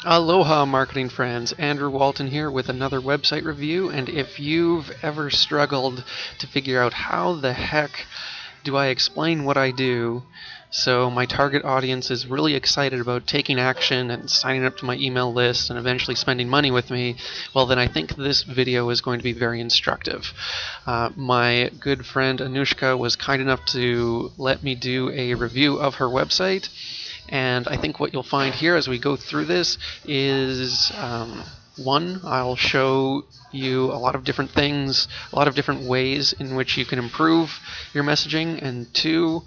Aloha marketing friends, Andrew Walton here with another website review, and if you've ever struggled to figure out how the heck do I explain what I do so my target audience is really excited about taking action and signing up to my email list and eventually spending money with me, well then I think this video is going to be very instructive. My good friend Anuschka was kind enough to let me do a review of her website. And I think what you'll find here as we go through this is, one, I'll show you a lot of different things, a lot of different ways in which you can improve your messaging, and two,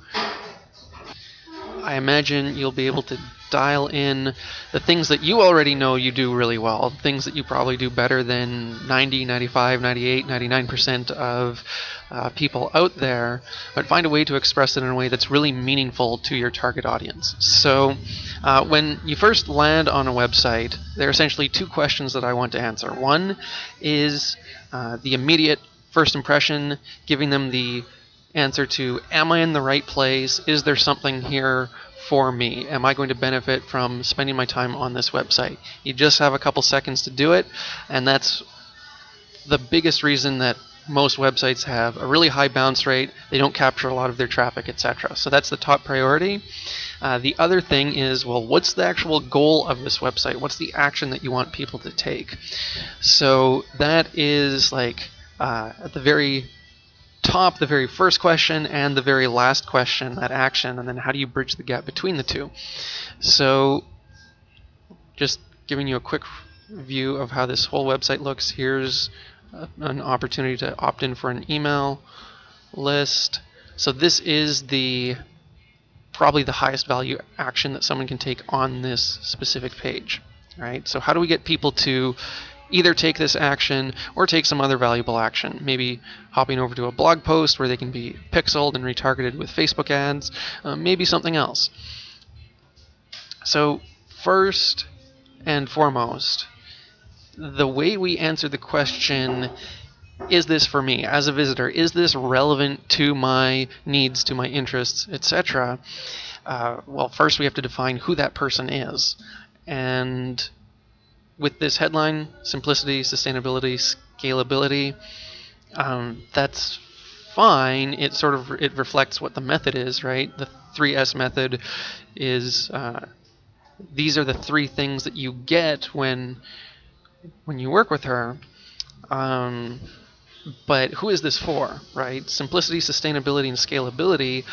I imagine you'll be able to dial in the things that you already know you do really well, things that you probably do better than 90, 95, 98, 99% of people out there, but find a way to express it in a way that's really meaningful to your target audience. So when you first land on a website, there are essentially two questions that I want to answer. One is the immediate first impression, giving them the answer to, am I in the right place? Is there something here for me? Am I going to benefit from spending my time on this website? You just have a couple seconds to do it, and that's the biggest reason that most websites have a really high bounce rate. They don't capture a lot of their traffic, etc. So that's the top priority. The other thing is, well, what's the actual goal of this website? What's the action that you want people to take? So that is like at the very top, the very first question and the very last question, that action, and then how do you bridge the gap between the two? So just giving you a quick view of how this whole website looks. Here's an opportunity to opt in for an email list. So this is probably the highest value action that someone can take on this specific page, right? So how do we get people to either take this action or take some other valuable action? Maybe hopping over to a blog post where they can be pixeled and retargeted with Facebook ads, maybe something else. So first and foremost, the way we answer the question, is this for me as a visitor? Is this relevant to my needs, to my interests, etc.? Well, first we have to define who that person is. And with this headline, simplicity, sustainability, scalability, that's fine. It reflects what the method is, right? The 3S method is, these are the three things that you get when you work with her. But who is this for, right? Simplicity, sustainability, and scalability,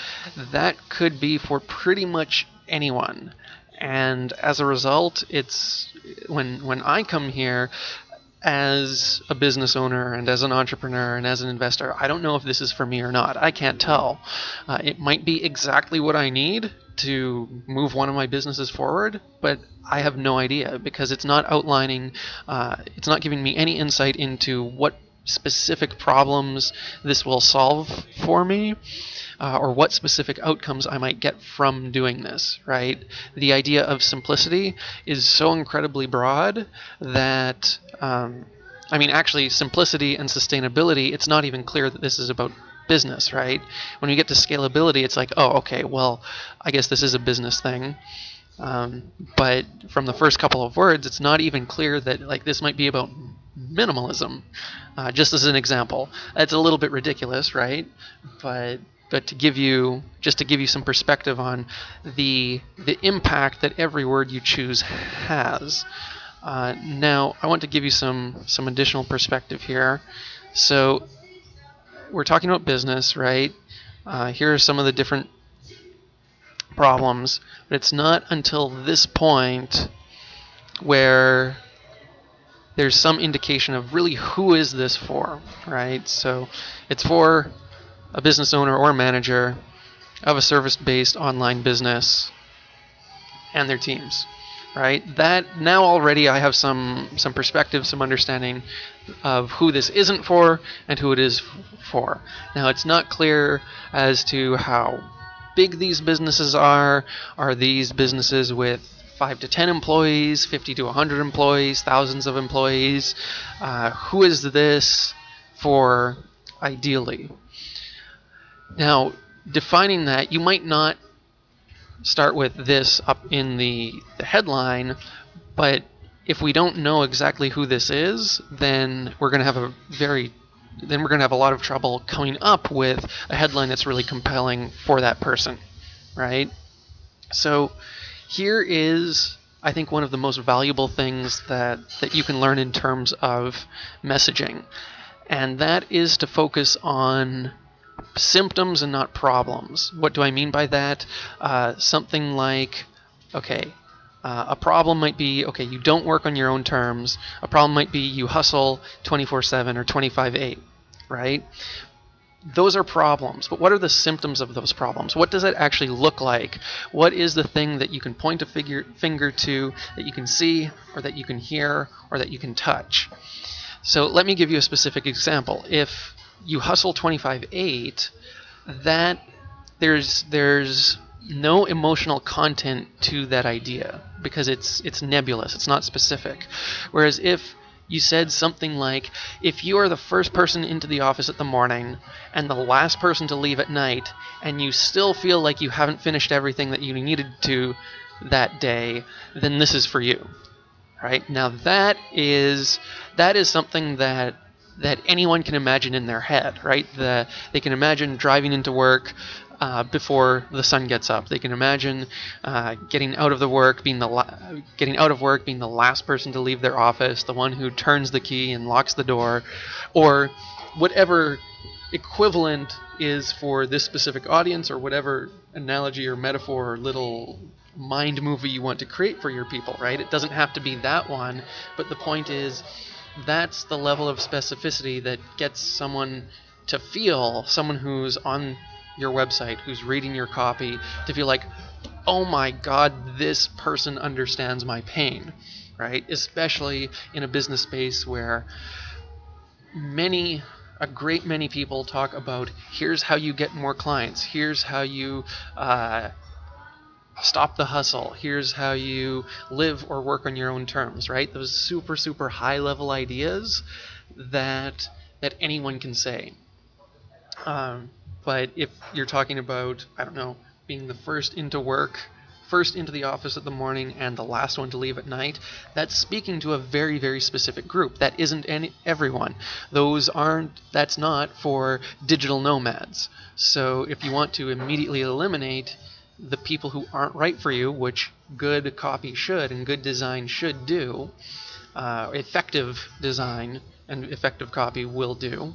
that could be for pretty much anyone. And as a result, it's when I come here as a business owner and as an entrepreneur and as an investor, I don't know if this is for me or not. I can't tell. It might be exactly what I need to move one of my businesses forward, but I have no idea because it's not outlining, it's not giving me any insight into what specific problems this will solve for me, or what specific outcomes I might get from doing this, right? The idea of simplicity is so incredibly broad that, actually, simplicity and sustainability, it's not even clear that this is about business, right? When we get to scalability, it's like, oh, okay, well, I guess this is a business thing. But from the first couple of words, it's not even clear that like this might be about minimalism. Just as an example, it's a little bit ridiculous, right? But to give you some perspective on the impact that every word you choose has. Now, I want to give you some additional perspective here. So we're talking about business, right? Here are some of the different problems, but it's not until this point where there's some indication of really who is this for, right? So it's for a business owner or manager of a service-based online business and their teams, right? That now already I have some perspective, some understanding of who this isn't for and who it is for. Now it's not clear as to how big these businesses are. Are these businesses with 5 to 10 employees, 50 to 100 employees, thousands of employees? Who is this for ideally? Now, defining that, you might not start with this up in the headline, but if we don't know exactly who this is, then we're going to have a lot of trouble coming up with a headline that's really compelling for that person, right? So here is, I think, one of the most valuable things that you can learn in terms of messaging, and that is to focus on symptoms and not problems. What do I mean by that? Something like, okay, a problem might be, okay, you don't work on your own terms. A problem might be you hustle 24/7 or 25/8, right? Those are problems, but what are the symptoms of those problems? What does it actually look like? What is the thing that you can point a finger to, that you can see, or that you can hear, or that you can touch? So let me give you a specific example. If you hustle 25/8, that there's no emotional content to that idea because it's nebulous, it's not specific. Whereas if you said something like, if you are the first person into the office at the morning and the last person to leave at night, and you still feel like you haven't finished everything that you needed to that day, then this is for you. Right? Now that is something that anyone can imagine in their head, right? They can imagine driving into work before the sun gets up. They can imagine getting out of work, being the last person to leave their office, the one who turns the key and locks the door, or whatever equivalent is for this specific audience, or whatever analogy or metaphor or little mind movie you want to create for your people, right? It doesn't have to be that one, but the point is, that's the level of specificity that gets someone who's on your website, who's reading your copy, to feel like, oh my God, this person understands my pain, right? Especially in a business space where a great many people talk about, here's how you get more clients, here's how you stop the hustle, here's how you live or work on your own terms, right? Those super, super high level ideas that anyone can say. But if you're talking about, I don't know, being the first into the office at the morning and the last one to leave at night, that's speaking to a very, very specific group. That isn't everyone. That's not for digital nomads. So if you want to immediately eliminate the people who aren't right for you, which good copy should and good design should do, effective design and effective copy will do,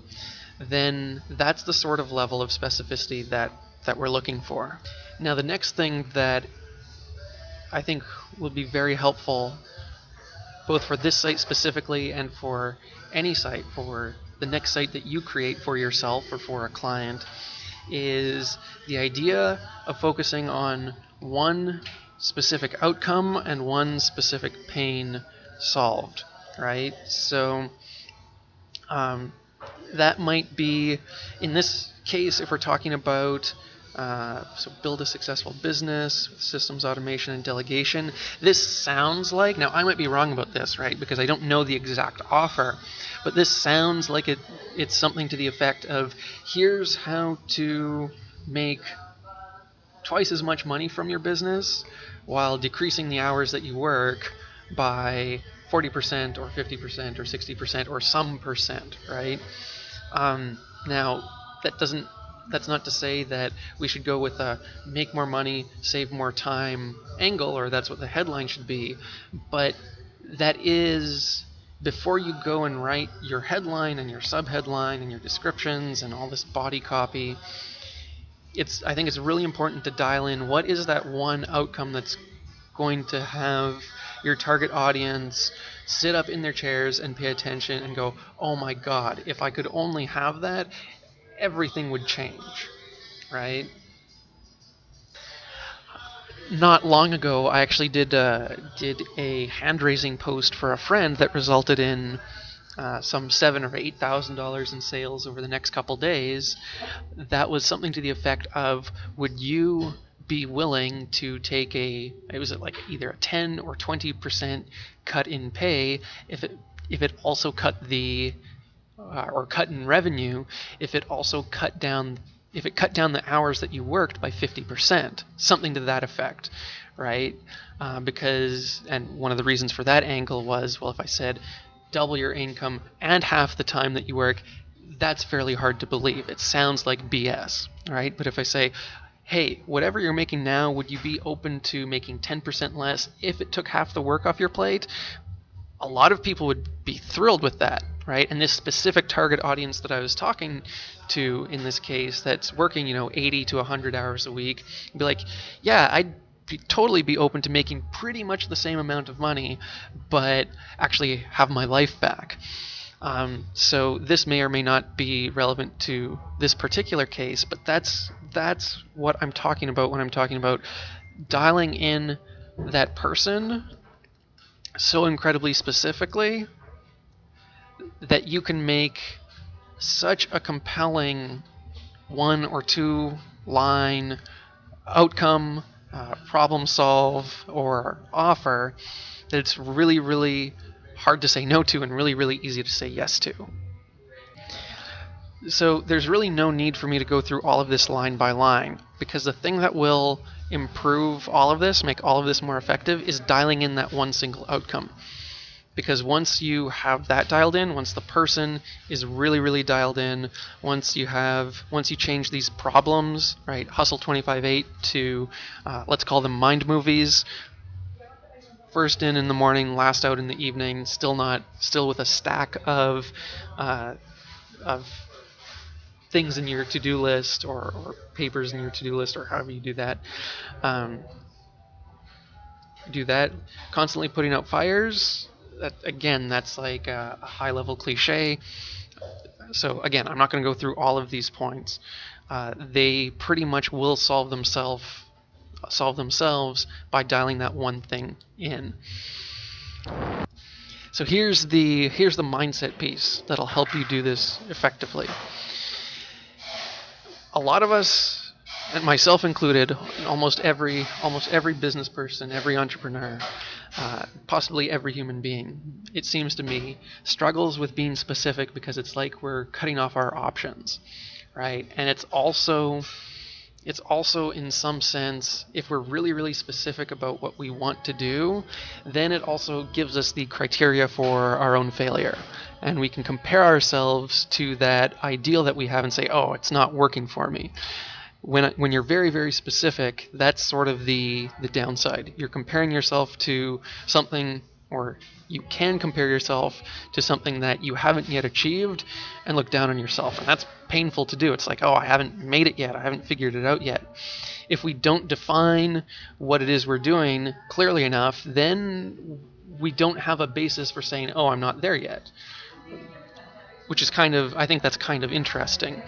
then that's the sort of level of specificity that we're looking for. Now, the next thing that I think will be very helpful, both for this site specifically and for any site, for the next site that you create for yourself or for a client, is the idea of focusing on one specific outcome and one specific pain solved, right? So that might be, in this case, if we're talking about build a successful business with systems automation and delegation. This sounds like, now I might be wrong about this, right, because I don't know the exact offer, but this sounds like it's something to the effect of, here's how to make twice as much money from your business while decreasing the hours that you work by 40% or 50% or 60% or some percent, right? Now, that's not to say that we should go with a make more money, save more time angle, or that's what the headline should be. But that is, before you go and write your headline and your subheadline and your descriptions and all this body copy, I think it's really important to dial in what is that one outcome that's going to have your target audience sit up in their chairs and pay attention and go, oh my God, if I could only have that, everything would change, right? Not long ago, I actually did a hand-raising post for a friend that resulted in some $7,000 or $8,000 in sales over the next couple days. That was something to the effect of, would you be willing to take it was like either a 10 or 20% cut in pay if it also cut or cut in revenue if it cut down the hours that you worked by 50%, something to that effect, right? And one of the reasons for that angle was, well, if I said double your income and half the time that you work, that's fairly hard to believe. It sounds like BS, right? But if I say, hey, whatever you're making now, would you be open to making 10% less if it took half the work off your plate? A lot of people would be thrilled with that, right? And this specific target audience that I was talking to in this case, that's working, 80 to 100 hours a week, be like, yeah, I'd totally be open to making pretty much the same amount of money, but actually have my life back. So this may or may not be relevant to this particular case, but that's what I'm talking about when I'm talking about dialing in that person so incredibly specifically that you can make such a compelling 1 or 2 line outcome, problem solve, or offer that it's really, really hard to say no to and really, really easy to say yes to. So there's really no need for me to go through all of this line by line, because the thing that will improve all of this, make all of this more effective, is dialing in that one single outcome. Because once you have that dialed in, once the person is really, really dialed in, once you change these problems, right, Hustle 25/8 to, let's call them mind movies, first in the morning, last out in the evening, still with a stack of things in your to-do list or papers in your to-do list, or however you do that. Constantly putting out fires. That's like a high-level cliche. So again, I'm not going to go through all of these points. They pretty much will solve themselves by dialing that one thing in. So here's the mindset piece that'll help you do this effectively. A lot of us, and myself included, almost every business person, every entrepreneur, possibly every human being, it seems to me, struggles with being specific because it's like we're cutting off our options, right? And it's also in some sense, if we're really, really specific about what we want to do, then it also gives us the criteria for our own failure. And we can compare ourselves to that ideal that we have and say, oh, it's not working for me. When you're very, very specific, that's sort of the downside. You're comparing yourself to something, or you can compare yourself to something that you haven't yet achieved and look down on yourself. And that's painful to do. It's like, oh, I haven't made it yet. I haven't figured it out yet. If we don't define what it is we're doing clearly enough, then we don't have a basis for saying, oh, I'm not there yet. Which is I think that's kind of interesting.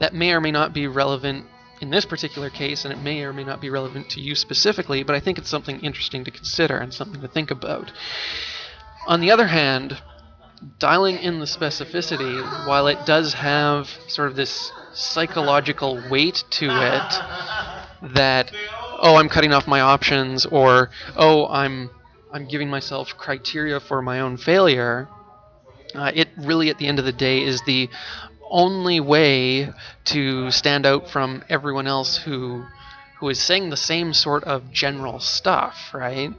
That may or may not be relevant in this particular case, and it may or may not be relevant to you specifically, but I think it's something interesting to consider and something to think about. On the other hand, dialing in the specificity, while it does have sort of this psychological weight to it that, oh, I'm cutting off my options, or, oh, I'm giving myself criteria for my own failure, it really, at the end of the day, is the only way to stand out from everyone else who is saying the same sort of general stuff, right?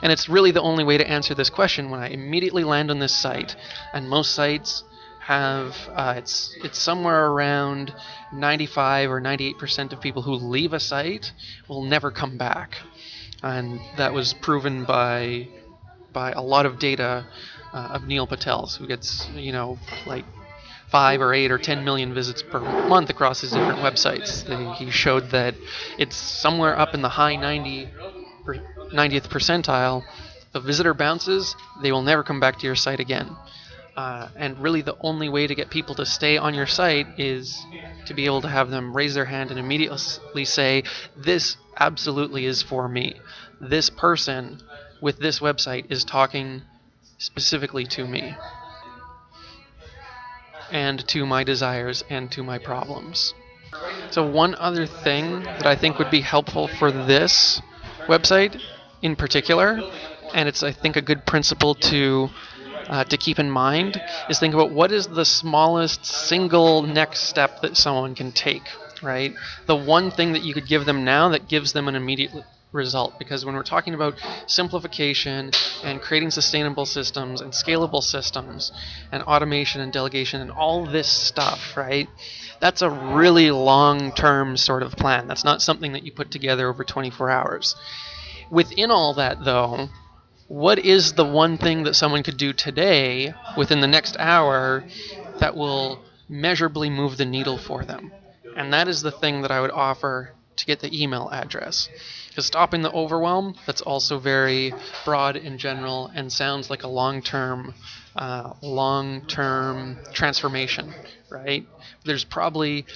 And it's really the only way to answer this question when I immediately land on this site. And most sites have, it's somewhere around 95 or 98% of people who leave a site will never come back. And that was proven by a lot of data of Neil Patel's, who gets, like 5 or 8 or 10 million visits per month across his different websites. He showed that it's somewhere up in the high 90th percentile. If a visitor bounces, they will never come back to your site again. And really the only way to get people to stay on your site is to be able to have them raise their hand and immediately say, this absolutely is for me. This person with this website is talking specifically to me, and to my desires, and to my problems. So one other thing that I think would be helpful for this website in particular, and it's, I think, a good principle to keep in mind, is think about what is the smallest single next step that someone can take, right? The one thing that you could give them now that gives them an immediate result, because when we're talking about simplification and creating sustainable systems and scalable systems and automation and delegation and all this stuff, right? That's a really long-term sort of plan. That's not something that you put together over 24 hours. Within all that, though, what is the one thing that someone could do today within the next hour that will measurably move the needle for them? And that is the thing that I would offer to get the email address. Because stopping the overwhelm, that's also very broad and general and sounds like a long-term transformation, right? There's probably,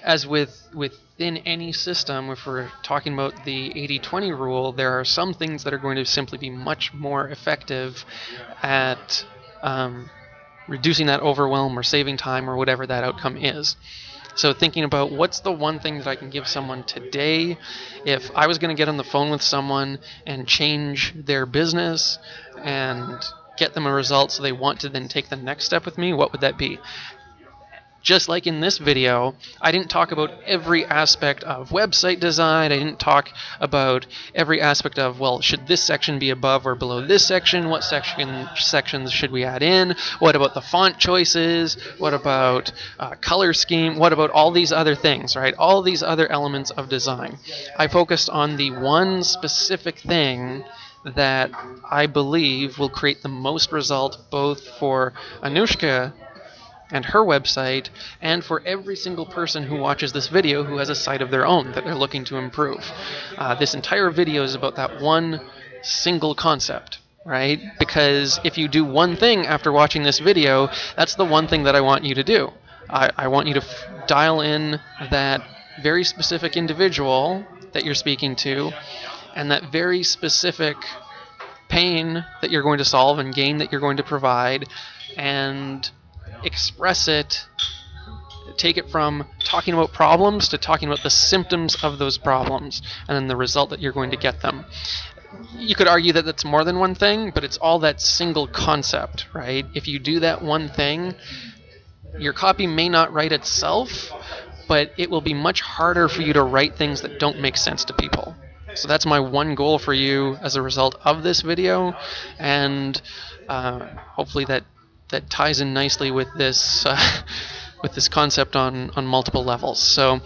as within any system, if we're talking about the 80-20 rule, there are some things that are going to simply be much more effective at reducing that overwhelm or saving time or whatever that outcome is. So thinking about what's the one thing that I can give someone today. If I was going to get on the phone with someone and change their business and get them a result so they want to then take the next step with me, what would that be? Just like in this video, I didn't talk about every aspect of website design. I didn't talk about every aspect of, well, should this section be above or below this section? What sections should we add in? What about the font choices? What about color scheme? What about all these other things, right? All these other elements of design. I focused on the one specific thing that I believe will create the most result both for Anuschka and her website, and for every single person who watches this video who has a site of their own that they're looking to improve. This entire video is about that one single concept, right? Because if you do one thing after watching this video, that's the one thing that I want you to do. I want you to dial in that very specific individual that you're speaking to, and that very specific pain that you're going to solve and gain that you're going to provide, and express it, take it from talking about problems to talking about the symptoms of those problems and then the result that you're going to get them. You could argue that that's more than one thing, but it's all that single concept, right? If you do that one thing, your copy may not write itself, but it will be much harder for you to write things that don't make sense to people. So that's my one goal for you as a result of this video, and hopefully that ties in nicely with this concept on multiple levels. So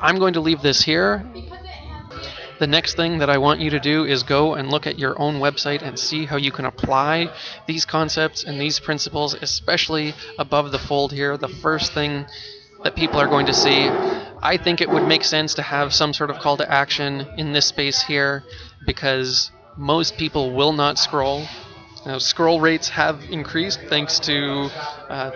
I'm going to leave this here. The next thing that I want you to do is go and look at your own website and see how you can apply these concepts and these principles, especially above the fold here. The first thing that people are going to see, I think it would make sense to have some sort of call to action in this space here, because most people will not scroll. Now, scroll rates have increased thanks to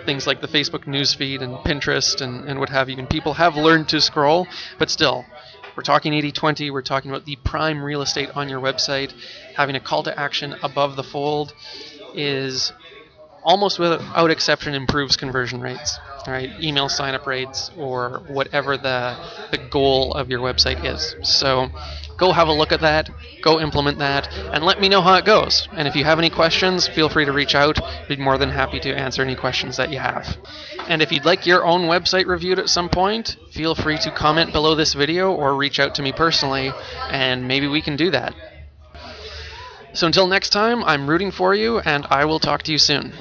things like the Facebook newsfeed and Pinterest and what have you, and people have learned to scroll, but still, we're talking 80-20, we're talking about the prime real estate on your website. Having a call to action above the fold is almost without exception improves conversion rates, right? Email sign-up rates, or whatever the goal of your website is. So go have a look at that, go implement that, and let me know how it goes. And if you have any questions, feel free to reach out. I'd be more than happy to answer any questions that you have. And if you'd like your own website reviewed at some point, feel free to comment below this video or reach out to me personally, and maybe we can do that. So until next time, I'm rooting for you, and I will talk to you soon.